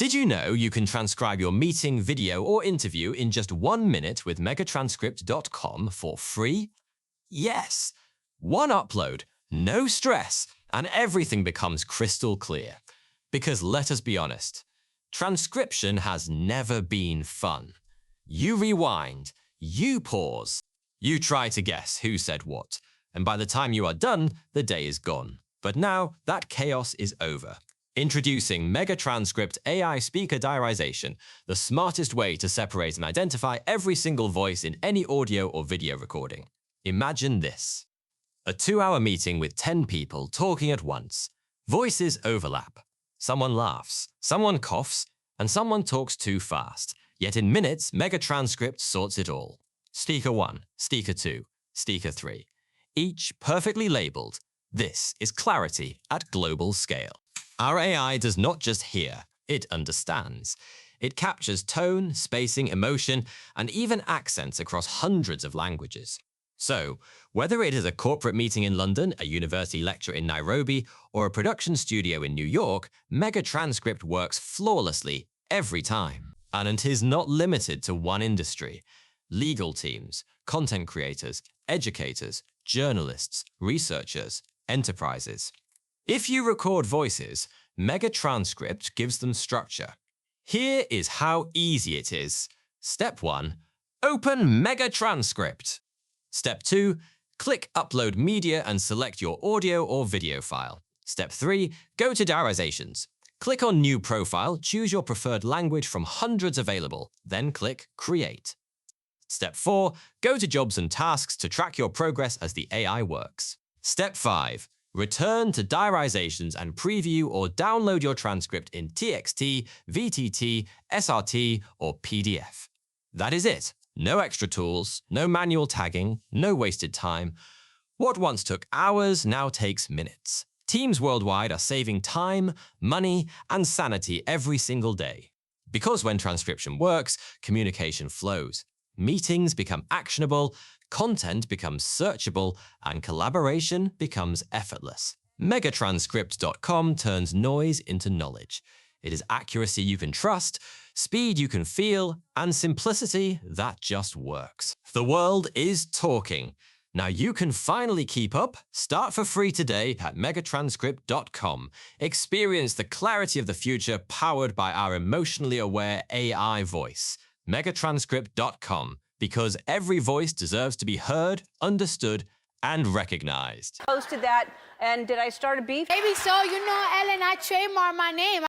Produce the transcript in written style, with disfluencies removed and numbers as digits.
Did you know you can transcribe your meeting, video, or interview in just 1 minute with MegaTranscript.com for free? Yes! One upload, no stress, and everything becomes crystal clear. Because let us be honest, transcription has never been fun. You rewind, you pause, you try to guess who said what, and by the time you are done, the day is gone. But now that chaos is over. Introducing MegaTranscript AI Speaker Diarization, the smartest way to separate and identify every single voice in any audio or video recording. Imagine this. A 2-hour meeting with 10 people talking at once. Voices overlap. Someone laughs, someone coughs, and someone talks too fast. Yet in minutes, MegaTranscript sorts it all. Speaker 1, Speaker 2, Speaker 3. Each perfectly labeled. This is clarity at global scale. Our AI does not just hear, it understands. It captures tone, spacing, emotion, and even accents across hundreds of languages. So, whether it is a corporate meeting in London, a university lecture in Nairobi, or a production studio in New York, MegaTranscript works flawlessly every time. And it is not limited to one industry. Legal teams, content creators, educators, journalists, researchers, enterprises. If you record voices, MegaTranscript gives them structure. Here is how easy it is. Step 1. Open MegaTranscript. Step 2. Click Upload Media and select your audio or video file. Step 3. Go to Diarizations. Click on New Profile, choose your preferred language from hundreds available, then click Create. Step 4. Go to Jobs and Tasks to track your progress as the AI works. Step 5. Return to Diarizations and preview or download your transcript in TXT, VTT, SRT, or PDF. That is it. No extra tools, no manual tagging, no wasted time. What once took hours now takes minutes. Teams worldwide are saving time, money, and sanity every single day. Because when transcription works, communication flows. Meetings become actionable, content becomes searchable, and collaboration becomes effortless. MegaTranscript.com turns noise into knowledge. It is accuracy you can trust, speed you can feel, and simplicity that just works. The world is talking. Now you can finally keep up. Start for free today at MegaTranscript.com. Experience the clarity of the future powered by our emotionally aware AI voice. MegaTranscript.com, because every voice deserves to be heard, understood, and recognized. Posted that, and did I start a beef? Maybe so, Ellen, I trademarked my name.